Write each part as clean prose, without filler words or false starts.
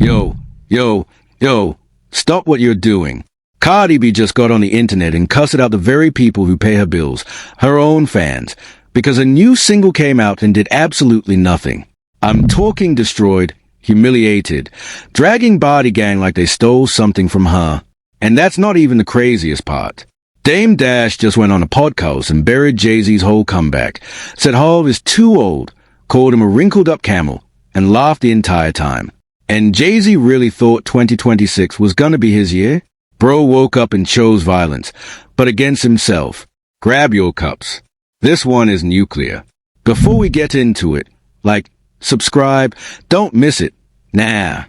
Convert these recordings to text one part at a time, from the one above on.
Yo, yo, yo, stop what you're doing. Cardi B just got on the internet and cussed out the very people who pay her bills, her own fans, because a new single came out and did absolutely nothing. I'm talking destroyed, humiliated, dragging Body Gang like they stole something from her. And that's not even the craziest part. Dame Dash just went on a podcast and buried Jay-Z's whole comeback, said Hov is too old, called him a wrinkled-up camel, and laughed the entire time. And Jay-Z really thought 2026 was gonna be his year? Bro woke up and chose violence, but against himself. Grab your cups. This one is nuclear. Before we get into it, subscribe, don't miss it. Nah.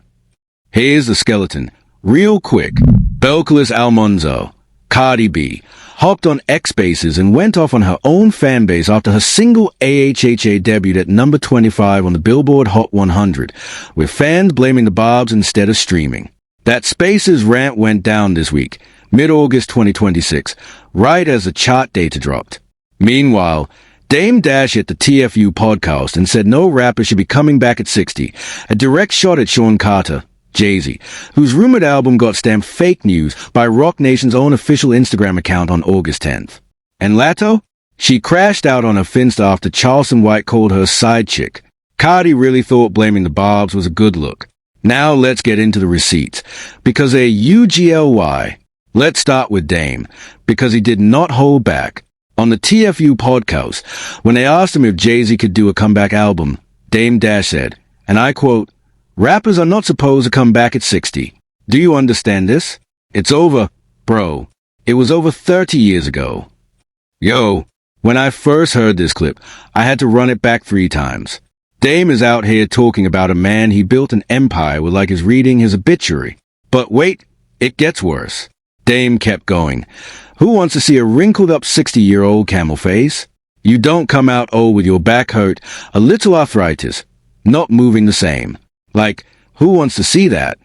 Here's the skeleton. Real quick. Belcalis Almonzo, Cardi B, hopped on X Spaces and went off on her own fanbase after her single AHHA debuted at number 25 on the Billboard Hot 100, with fans blaming the Barbs instead of streaming. That Spaces rant went down this week, mid-August 2026, right as the chart data dropped. Meanwhile, Dame Dash hit the TFU podcast and said no rapper should be coming back at 60, a direct shot at Sean Carter, Jay-Z, whose rumored album got stamped fake news by Roc Nation's own official Instagram account on August 10th. And Latto? She crashed out on her finsta after Charleston White called her side chick. Cardi really thought blaming the Barbs was a good look. Now let's get into the receipts, because they're UGLY. Let's start with Dame, because he did not hold back. On the TFU podcast, when they asked him if Jay-Z could do a comeback album, Dame Dash said, and I quote, "Rappers are not supposed to come back at 60. Do you understand this? It's over, bro. It was over 30 years ago." Yo, when I first heard this clip, I had to run it back 3 times. Dame is out here talking about a man he built an empire with like he's reading his obituary. But wait, it gets worse. Dame kept going. Who wants to see a wrinkled-up 60-year-old camel face? You don't come out old with your back hurt, a little arthritis, not moving the same. Who wants to see that?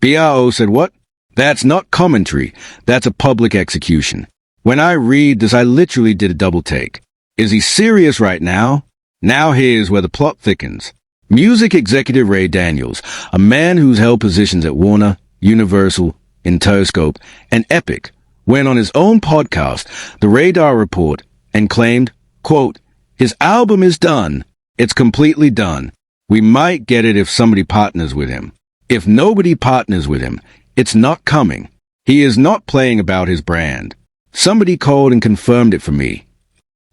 BRO said what? That's not commentary. That's a public execution. When I read this, I literally did a double take. Is he serious right now? Now here's where the plot thickens. Music executive Ray Daniels, a man who's held positions at Warner, Universal, Interscope, and Epic, went on his own podcast, The Radar Report, and claimed, quote, "His album is done. It's completely done. We might get it if somebody partners with him. If nobody partners with him, it's not coming. He is not playing about his brand. Somebody called and confirmed it for me."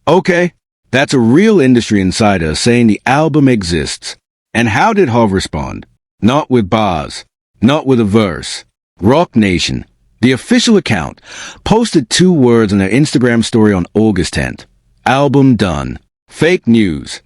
Okay, that's a real industry insider saying the album exists. And how did Hov respond? Not with bars. Not with a verse. Roc Nation, the official account, posted 2 words on their Instagram story on August 10th. Album done. Fake news.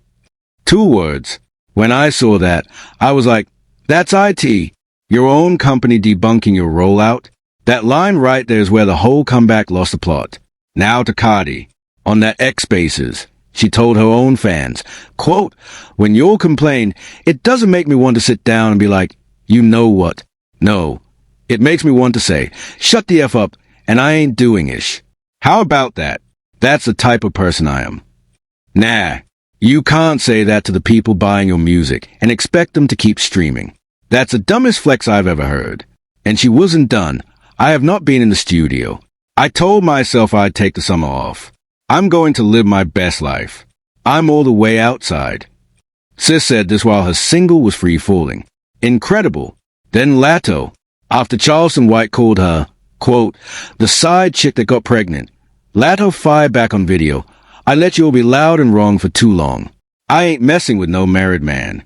2 words. When I saw that, I was like, that's IT. Your own company debunking your rollout. That line right there is where the whole comeback lost the plot. Now to Cardi. On that X Spaces, she told her own fans, quote, "When you'll complain, it doesn't make me want to sit down and be like, you know what? No. It makes me want to say, shut the F up, and I ain't doing ish. How about that? That's the type of person I am." Nah. You can't say that to the people buying your music and expect them to keep streaming. That's the dumbest flex I've ever heard. And she wasn't done. I have not been in the studio. I told myself I'd take the summer off. I'm going to live my best life. I'm all the way outside. Sis said this while her single was free falling. Incredible. Then Latto, after Charleston White called her, quote, "the side chick that got pregnant." Latto fired back on video. "I let you all be loud and wrong for too long. I ain't messing with no married man."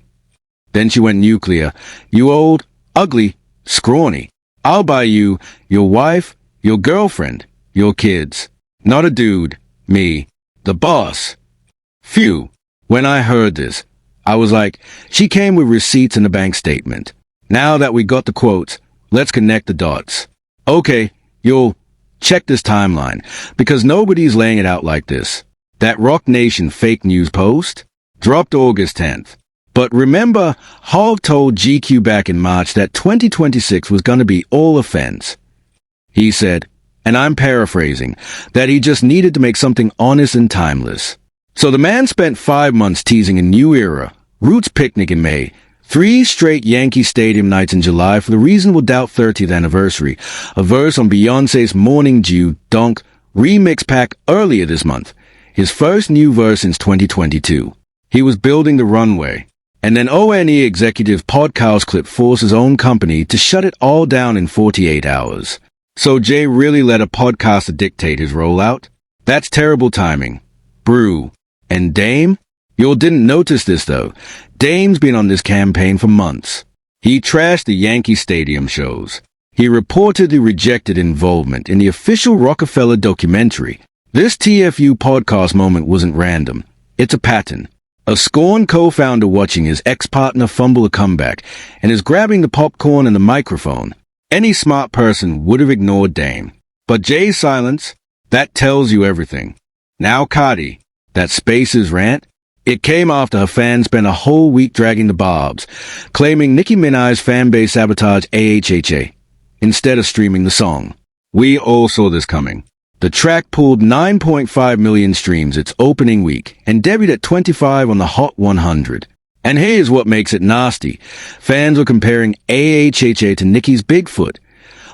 Then she went nuclear. "You old, ugly, scrawny. I'll buy you, your wife, your girlfriend, your kids. Not a dude, me, the boss." Phew. When I heard this, I was like, she came with receipts and a bank statement. Now that we got the quotes, let's connect the dots. Okay, you'll check this timeline, because nobody's laying it out like this. That Roc Nation fake news post dropped August 10th. But remember, Hov told GQ back in March that 2026 was going to be all offense. He said, and I'm paraphrasing, that he just needed to make something honest and timeless. So the man spent 5 months teasing a new era, Roots Picnic in May, 3 straight Yankee Stadium nights in July for the Reasonable Doubt 30th anniversary, a verse on Beyoncé's Morning Dew Donk remix pack earlier this month, his first new verse since 2022. He was building the runway. And then ONE executive podcast clip forced his own company to shut it all down in 48 hours. So Jay really let a podcaster dictate his rollout? That's terrible timing. Brew. And Dame? You all didn't notice this though. Dame's been on this campaign for months. He trashed the Yankee Stadium shows. He reportedly rejected involvement in the official Rockefeller documentary. This TFU podcast moment wasn't random. It's a pattern. A scorned co-founder watching his ex-partner fumble a comeback and is grabbing the popcorn and the microphone. Any smart person would have ignored Dame. But Jay's silence, that tells you everything. Now Cardi, that Spaces rant, it came after her fans spent a whole week dragging the barbs, claiming Nicki Minaj's fanbase sabotaged AHHA, instead of streaming the song. We all saw this coming. The track pulled 9.5 million streams its opening week and debuted at 25 on the Hot 100. And here's what makes it nasty. Fans were comparing AHHA to Nicki's Bigfoot,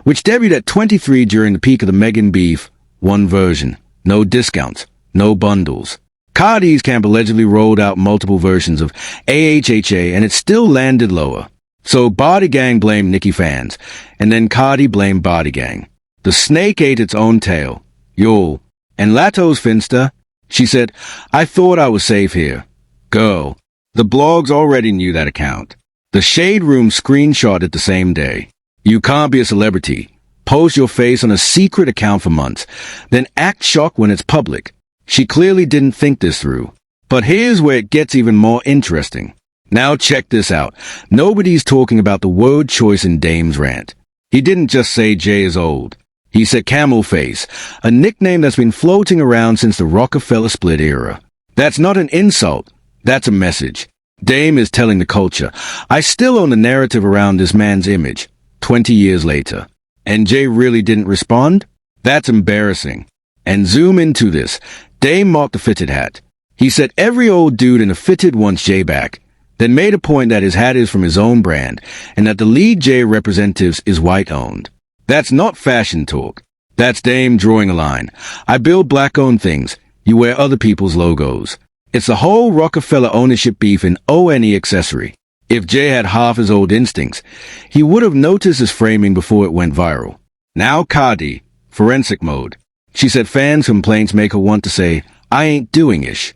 which debuted at 23 during the peak of the Megan beef. One version. No discounts. No bundles. Cardi's camp allegedly rolled out multiple versions of AHHA and it still landed lower. So Body Gang blamed Nicki fans, and then Cardi blamed Body Gang. The snake ate its own tail. Yo. And Latto's finsta, she said, I thought I was safe here. Girl. The blogs already knew that account. The Shade Room screenshot it the same day. You can't be a celebrity. Post your face on a secret account for months, then act shocked when it's public. She clearly didn't think this through. But here's where it gets even more interesting. Now check this out. Nobody's talking about the word choice in Dame's rant. He didn't just say Jay is old. He said camel face, a nickname that's been floating around since the Rockefeller split era. That's not an insult. That's a message. Dame is telling the culture, I still own the narrative around this man's image, 20 years later. And Jay really didn't respond? That's embarrassing. And zoom into this. Dame mocked the fitted hat. He said every old dude in a fitted wants Jay back, then made a point that his hat is from his own brand, and that the lead Jay representatives is white-owned. That's not fashion talk. That's Dame drawing a line. I build black-owned things. You wear other people's logos. It's the whole Rockefeller ownership beef in ONE accessory. If Jay had half his old instincts, he would have noticed his framing before it went viral. Now Cardi, forensic mode. She said fans' complaints make her want to say, I ain't doing-ish.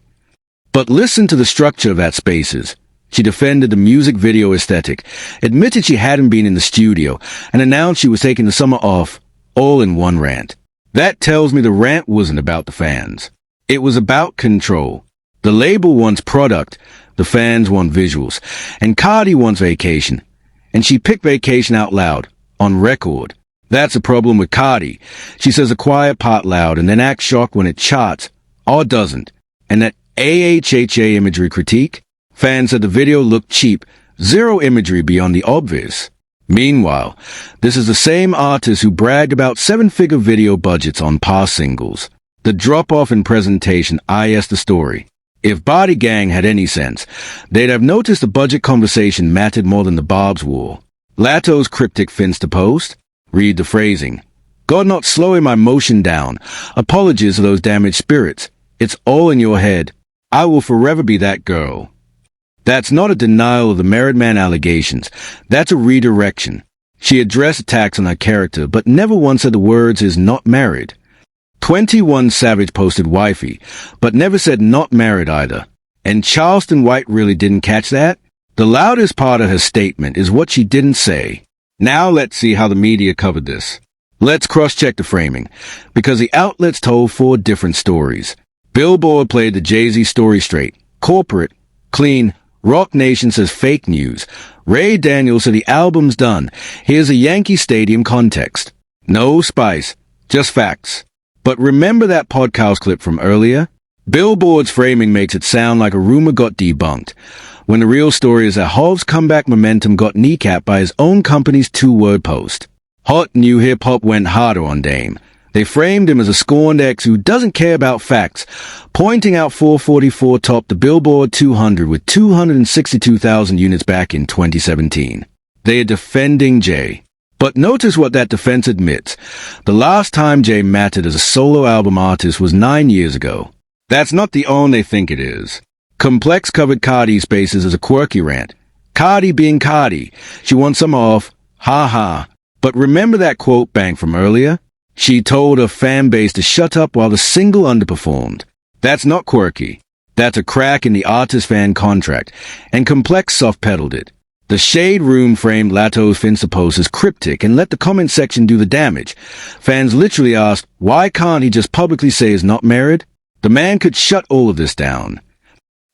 But listen to the structure of that Spaces. She defended the music video aesthetic, admitted she hadn't been in the studio, and announced she was taking the summer off, all in one rant. That tells me the rant wasn't about the fans. It was about control. The label wants product, the fans want visuals, and Cardi wants vacation. And she picked vacation out loud, on record. That's a problem with Cardi. She says a quiet part loud and then acts shocked when it charts, or doesn't. And that AHHA imagery critique? Fans said the video looked cheap, zero imagery beyond the obvious. Meanwhile, this is the same artist who bragged about 7-figure video budgets on past singles. The drop-off in presentation is the story. If Body Gang had any sense, they'd have noticed the budget conversation mattered more than the Barb's war. Latto's cryptic finsta post? Read the phrasing. God not slowing my motion down. Apologies to those damaged spirits. It's all in your head. I will forever be that girl. That's not a denial of the Married Man allegations. That's a redirection. She addressed attacks on her character, but never once said the words is not married. 21 Savage posted wifey, but never said not married either. And Charleston White really didn't catch that? The loudest part of her statement is what she didn't say. Now let's see how the media covered this. Let's cross-check the framing, because the outlets told 4 different stories. Billboard played the Jay-Z story straight. Corporate, clean. Roc Nation says fake news. Ray Daniels said the album's done. Here's a Yankee Stadium context. No spice, just facts. But remember that podcast clip from earlier? Billboard's framing makes it sound like a rumor got debunked, when the real story is that Hov's comeback momentum got kneecapped by his own company's 2-word post. Hot new hip-hop went harder on Dame. They framed him as a scorned ex who doesn't care about facts, pointing out 444 topped the Billboard 200 with 262,000 units back in 2017. They are defending Jay. But notice what that defense admits. The last time Jay mattered as a solo album artist was 9 years ago. That's not the own they think it is. Complex covered Cardi's spaces as a quirky rant. Cardi being Cardi. She wants some off. Ha ha. But remember that quote bank from earlier? She told her fan base to shut up while the single underperformed. That's not quirky. That's a crack in the artist-fan contract, and Complex soft-pedaled it. The Shade Room framed Latto's finsta post as cryptic and let the comment section do the damage. Fans literally asked, why can't he just publicly say he's not married? The man could shut all of this down.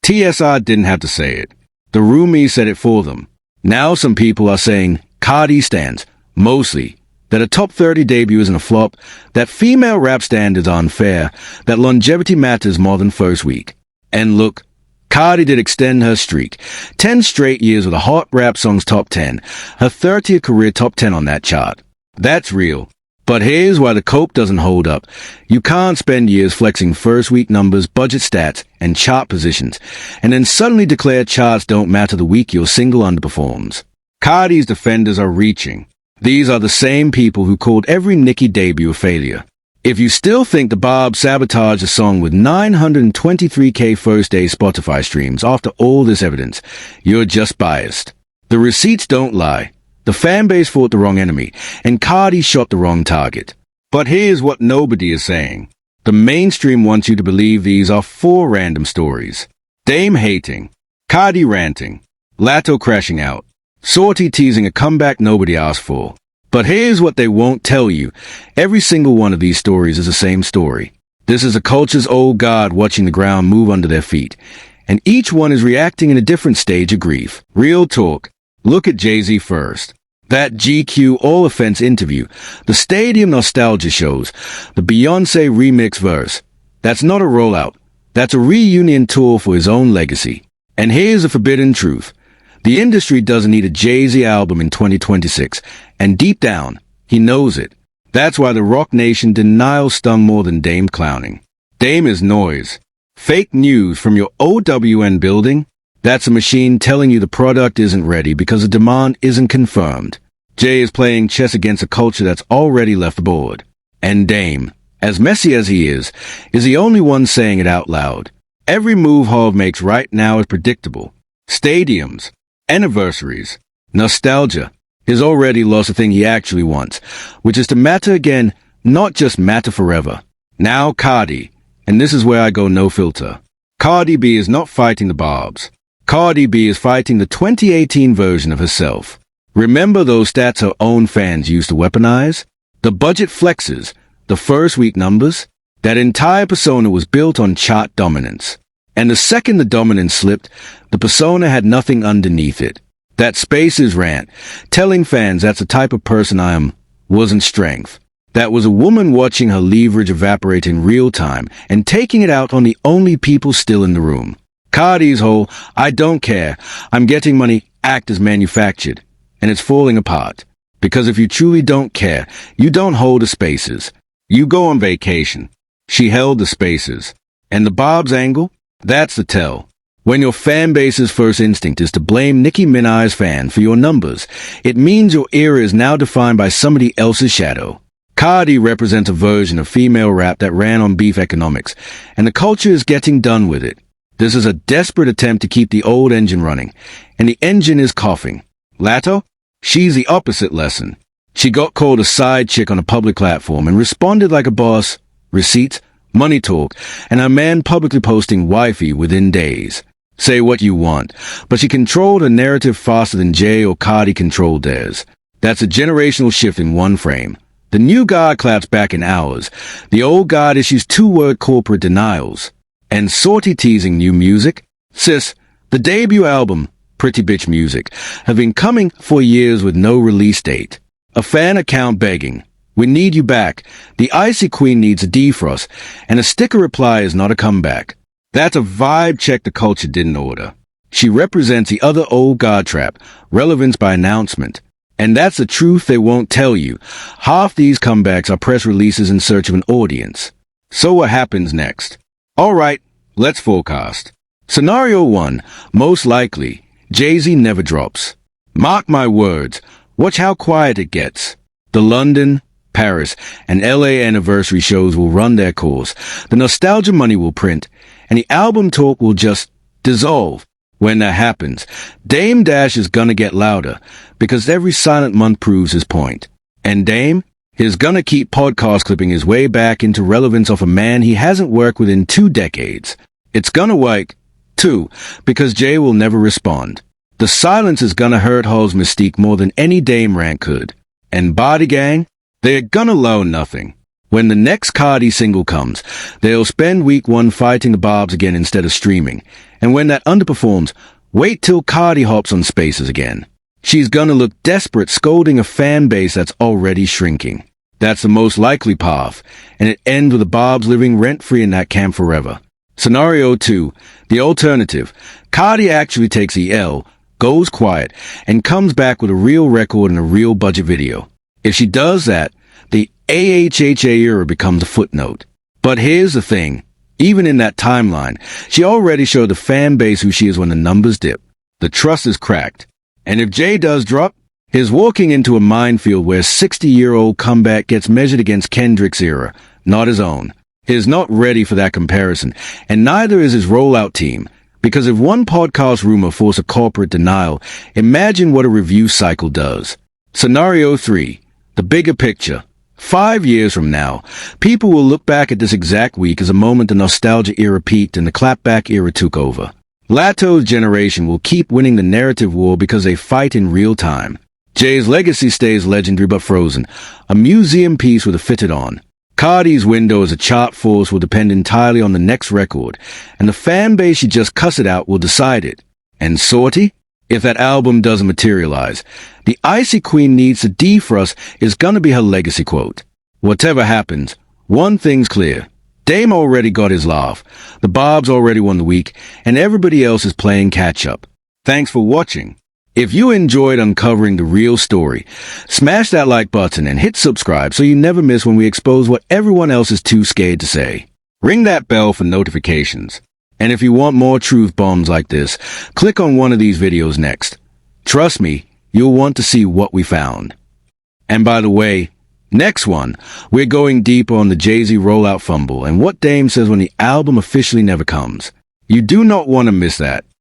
TSR didn't have to say it. The roomies said it for them. Now some people are saying Cardi stands, mostly, that a top 30 debut isn't a flop, that female rap standards are unfair, that longevity matters more than first week. And look, Cardi did extend her streak. 10 straight years with a hot rap songs top 10. Her 30th career top 10 on that chart. That's real. But here's why the cope doesn't hold up. You can't spend years flexing first week numbers, budget stats, and chart positions, and then suddenly declare charts don't matter the week your single underperforms. Cardi's defenders are reaching. These are the same people who called every Nicki debut a failure. If you still think the Barb sabotaged a song with 923k first-day Spotify streams after all this evidence, you're just biased. The receipts don't lie. The fanbase fought the wrong enemy, and Cardi shot the wrong target. But here's what nobody is saying. The mainstream wants you to believe these are 4 random stories. Dame hating, Cardi ranting, Latto crashing out, Sorty teasing a comeback nobody asked for. But here's what they won't tell you. Every single one of these stories is the same story. This is a culture's old guard watching the ground move under their feet. And each one is reacting in a different stage of grief. Real talk. Look at Jay-Z first. That GQ all-offense interview. The stadium nostalgia shows. The Beyoncé remix verse. That's not a rollout. That's a reunion tour for his own legacy. And here's the forbidden truth. The industry doesn't need a Jay-Z album in 2026, and deep down, he knows it. That's why the Roc Nation denial stung more than Dame clowning. Dame is noise. Fake news from your OWN building? That's a machine telling you the product isn't ready because the demand isn't confirmed. Jay is playing chess against a culture that's already left the board. And Dame, as messy as he is the only one saying it out loud. Every move Hov makes right now is predictable. Stadiums. Anniversaries, nostalgia. He's already lost the thing he actually wants, which is to matter again, not just matter forever. Now Cardi, and this is where I go no filter. Cardi B is not fighting the Barbs. Cardi B is fighting the 2018 version of herself. Remember those stats her own fans used to weaponize? The budget flexes, the first week numbers? That entire persona was built on chart dominance. And the second the dominance slipped, the persona had nothing underneath it. That Spaces rant, telling fans that's the type of person I am, wasn't strength. That was a woman watching her leverage evaporate in real time and taking it out on the only people still in the room. Cardi's whole, I don't care, I'm getting money, act is manufactured. And it's falling apart. Because if you truly don't care, you don't hold the spaces. You go on vacation. She held the spaces. And the Bob's angle? That's the tell. When your fan base's first instinct is to blame Nicki Minaj's fan for your numbers, it means your era is now defined by somebody else's shadow. Cardi represents a version of female rap that ran on beef economics, and the culture is getting done with it. This is a desperate attempt to keep the old engine running, and the engine is coughing. Latto? She's the opposite lesson. She got called a side chick on a public platform and responded like a boss. Receipts, money talk, and her man publicly posting wifey within days. Say what you want, but she controlled a narrative faster than Jay or Cardi controlled theirs. That's a generational shift in one frame. The new guard claps back in hours. The old guard issues 2-word corporate denials. And sorty teasing new music? Sis, the debut album, Pretty Bitch Music, have been coming for years with no release date. A fan account begging, we need you back. The icy queen needs a defrost, and a sticker reply is not a comeback. That's a vibe check the culture didn't order. She represents the other old guard trap, relevance by announcement. And that's the truth they won't tell you. Half these comebacks are press releases in search of an audience. So what happens next? Alright, let's forecast. Scenario 1, most likely, Jay-Z never drops. Mark my words, watch how quiet it gets. The London, Paris, and LA anniversary shows will run their course. The nostalgia money will print, and the album talk will just dissolve. When that happens, Dame Dash is gonna get louder, because every silent month proves his point. And Dame is gonna keep podcast clipping his way back into relevance of a man he hasn't worked with in 2 decades. It's gonna work, too, because Jay will never respond. The silence is gonna hurt Hall's mystique more than any Dame rant could. And Body Gang? They're gonna low nothing. When the next Cardi single comes, they'll spend week 1 fighting the Barbs again instead of streaming. And when that underperforms, wait till Cardi hops on Spaces again. She's gonna look desperate scolding a fan base that's already shrinking. That's the most likely path, and it ends with the Barbs living rent-free in that camp forever. Scenario 2, the alternative. Cardi actually takes the L, goes quiet, and comes back with a real record and a real budget video. If she does that, the AHHA era becomes a footnote. But here's the thing. Even in that timeline, she already showed the fan base who she is when the numbers dip. The trust is cracked. And if Jay does drop, he's walking into a minefield where 60-year-old comeback gets measured against Kendrick's era, not his own. He's not ready for that comparison, and neither is his rollout team. Because if one podcast rumor forces a corporate denial, imagine what a review cycle does. Scenario 3, the bigger picture. 5 years from now, people will look back at this exact week as a moment the nostalgia era peaked and the clapback era took over. Latto's generation will keep winning the narrative war because they fight in real time. Jay's legacy stays legendary but frozen, a museum piece with a fitted on. Cardi's window as a chart force will depend entirely on the next record, and the fan base she just cussed it out will decide it. And Sorty? If that album doesn't materialize, the Icy Queen needs to D for us is gonna be her legacy quote. Whatever happens, one thing's clear. Dame already got his laugh, the Barbs already won the week, and everybody else is playing catch-up. Thanks for watching. If you enjoyed uncovering the real story, smash that like button and hit subscribe so you never miss when we expose what everyone else is too scared to say. Ring that bell for notifications. And if you want more truth bombs like this, click on one of these videos next. Trust me, you'll want to see what we found. And by the way, next one, we're going deeper on the Jay-Z rollout fumble and what Dame says when the album officially never comes. You do not want to miss that.